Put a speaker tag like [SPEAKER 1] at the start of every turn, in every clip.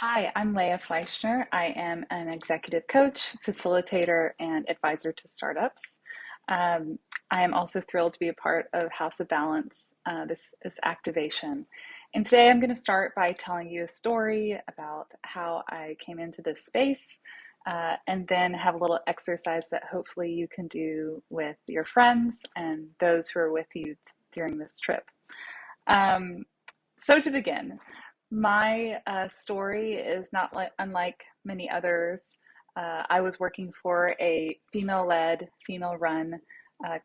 [SPEAKER 1] Hi, I'm Leah Fleishner. I am an executive coach, facilitator, and advisor to startups. Um, I am also thrilled to be a part of House of Balance, this activation. And today I'm going to start by telling you a story about how I came into this space, and then have a little exercise that hopefully you can do with your friends and those who are with you during this trip. Um, so to begin, my story is not unlike many others. I was working for a female-led, female-run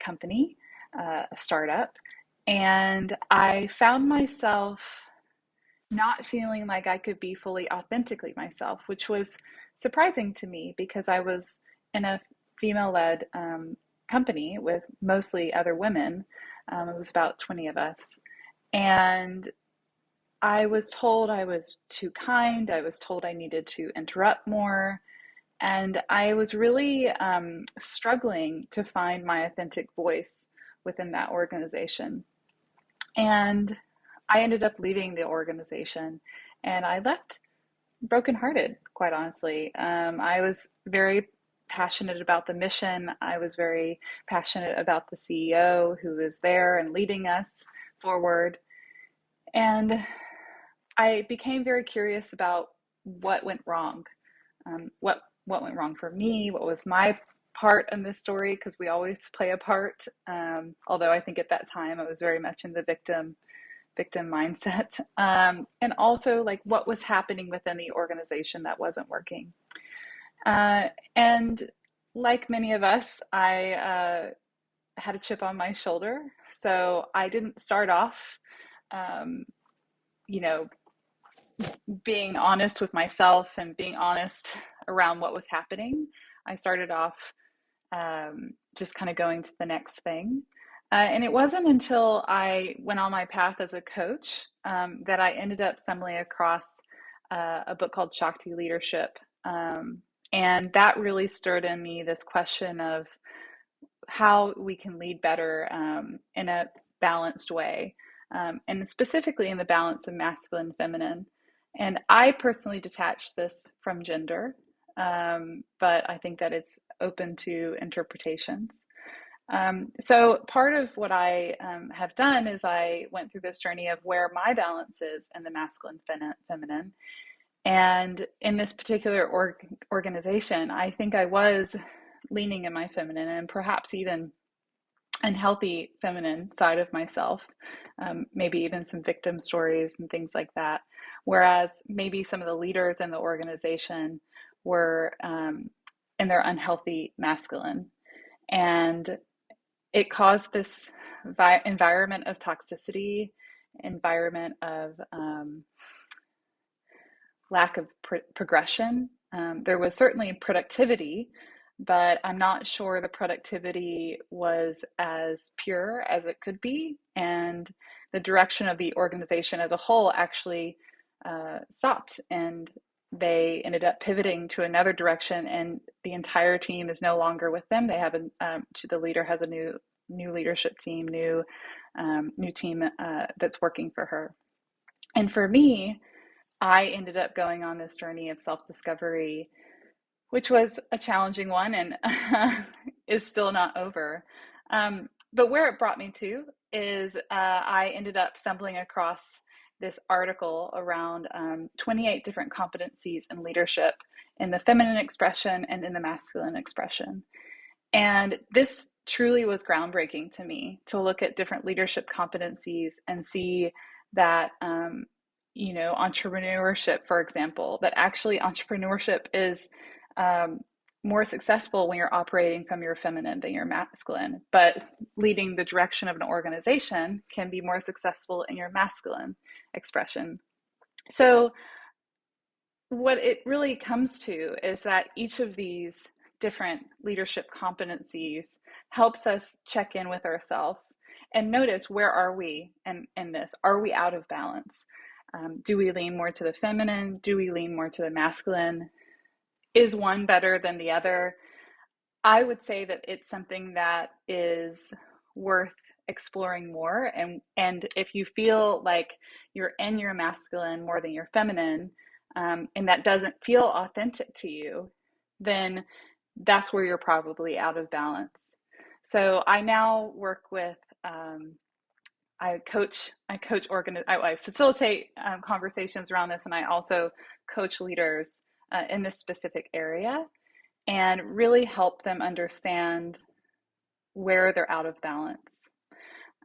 [SPEAKER 1] company, a startup, and I found myself not feeling like I could be fully authentically myself, which was surprising to me because I was in a female-led company with mostly other women. It was about 20 of us. And I was told I was too kind. I was told I needed to interrupt more. And I was really struggling to find my authentic voice within that organization. And I ended up leaving the organization and I left brokenhearted, quite honestly. I was very passionate about the mission. I was very passionate about the CEO who was there and leading us forward. And I became very curious about what went wrong. What went wrong for me? What was my part in this story? Because we always play a part. Although I think at that time I was very much in the victim mindset, and also like what was happening within the organization that wasn't working. And like many of us, I had a chip on my shoulder, so I didn't start off, um, you know, being honest with myself and being honest around what was happening. I started off just kind of going to the next thing. And it wasn't until I went on my path as a coach that I ended up stumbling across a book called Shakti Leadership. And that really stirred in me this question of how we can lead better in a balanced way, and specifically in the balance of masculine and feminine. And I personally detach this from gender, but I think that it's open to interpretations. So part of what I have done is I went through this journey of where my balance is in the masculine feminine. And in this particular organization, I think I was leaning in my feminine and perhaps even unhealthy feminine side of myself, maybe even some victim stories and things like that. Whereas maybe some of the leaders in the organization were in their unhealthy masculine. And it caused this environment of toxicity, environment of lack of progression. There was certainly productivity, but I'm not sure the productivity was as pure as it could be. And the direction of the organization as a whole actually stopped, and they ended up pivoting to another direction, and the entire team is no longer with them. They have the leader has a new leadership team, new team that's working for her. And for me, I ended up going on this journey of self-discovery, which was a challenging one and is still not over. But where it brought me to is I ended up stumbling across this article around 28 different competencies in leadership in the feminine expression and in the masculine expression. And this truly was groundbreaking to me to look at different leadership competencies and see that, entrepreneurship, for example, that actually entrepreneurship is um, more successful when you're operating from your feminine than your masculine. But leading the direction of an organization can be more successful in your masculine expression. So what it really comes to is that each of these different leadership competencies helps us check in with ourselves and notice, where are we in this? Are we out of balance? Do we lean more to the feminine? Do we lean more to the masculine? Is one better than the other? I would say that it's something that is worth exploring more. And if you feel like you're in your masculine more than your feminine, and that doesn't feel authentic to you, then that's where you're probably out of balance. So I now work with, I facilitate conversations around this, and I also coach leaders in this specific area and really help them understand where they're out of balance.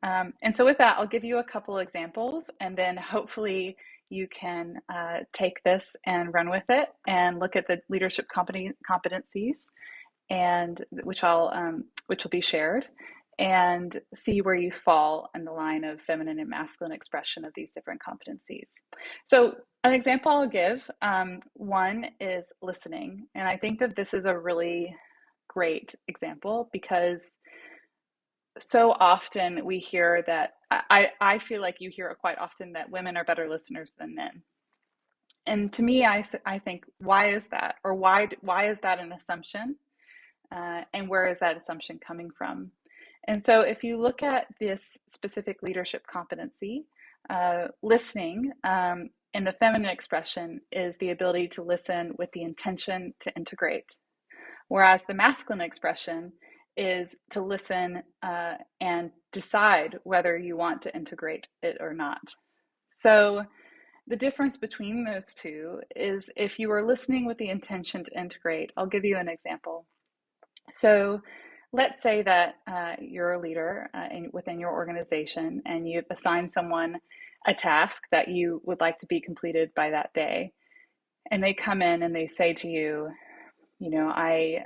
[SPEAKER 1] And so with that, I'll give you a couple examples, and then hopefully you can take this and run with it and look at the leadership competencies, and which will be shared, and see where you fall in the line of feminine and masculine expression of these different competencies. So an example I'll give, one is listening, and I think that this is a really great example because so often we hear that, I feel like you hear it quite often, that women are better listeners than men. And to me, I think, why is that? Or why is that an assumption? And where is that assumption coming from? And so if you look at this specific leadership competency, listening in the feminine expression is the ability to listen with the intention to integrate. Whereas the masculine expression is to listen and decide whether you want to integrate it or not. So the difference between those two is, if you are listening with the intention to integrate, I'll give you an example. So let's say that you're a leader within your organization, and you've assigned someone a task that you would like to be completed by that day. And they come in and they say to you, I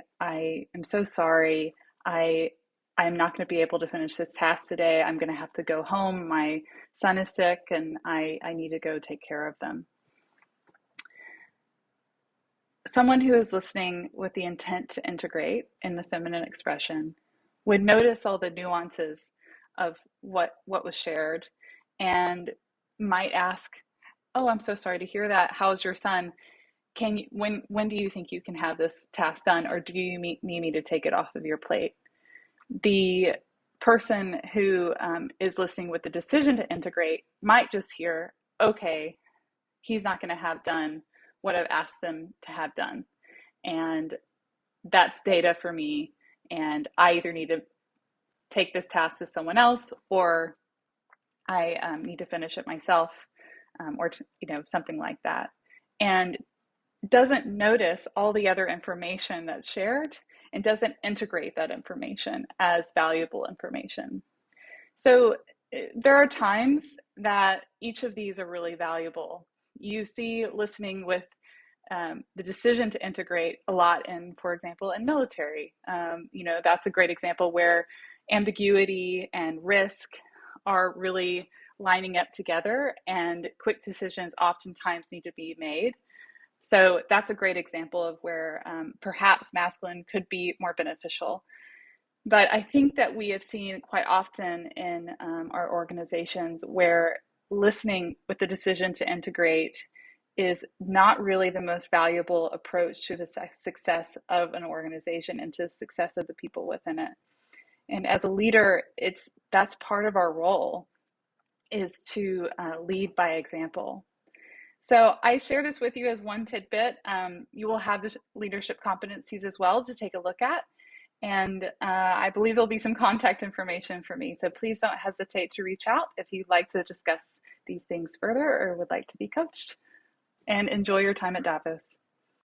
[SPEAKER 1] am so sorry. I'm not going to be able to finish this task today. I'm going to have to go home. My son is sick, and I need to go take care of them. Someone who is listening with the intent to integrate in the feminine expression would notice all the nuances of what was shared, and might ask, "Oh, I'm so sorry to hear that. How's your son? When do you think you can have this task done, or do you need me to take it off of your plate?" The person who is listening with the decision to integrate might just hear, "Okay, he's not going to have done what I've asked them to have done, and that's data for me, and I either need to take this task to someone else, or I need to finish it myself," or something like that, and doesn't notice all the other information that's shared, and doesn't integrate that information as valuable information. So there are times that each of these are really valuable. You see listening with the decision to integrate a lot in, for example, in military. That's a great example where ambiguity and risk are really lining up together, and quick decisions oftentimes need to be made. So that's a great example of where perhaps masculine could be more beneficial. But I think that we have seen quite often in our organizations where listening with the decision to integrate is not really the most valuable approach to the success of an organization and to the success of the people within it. And as a leader, that's part of our role, is to lead by example. So I share this with you as one tidbit. You will have the leadership competencies as well to take a look at. And I believe there'll be some contact information for me. So please don't hesitate to reach out if you'd like to discuss these things further or would like to be coached. And enjoy your time at Davos.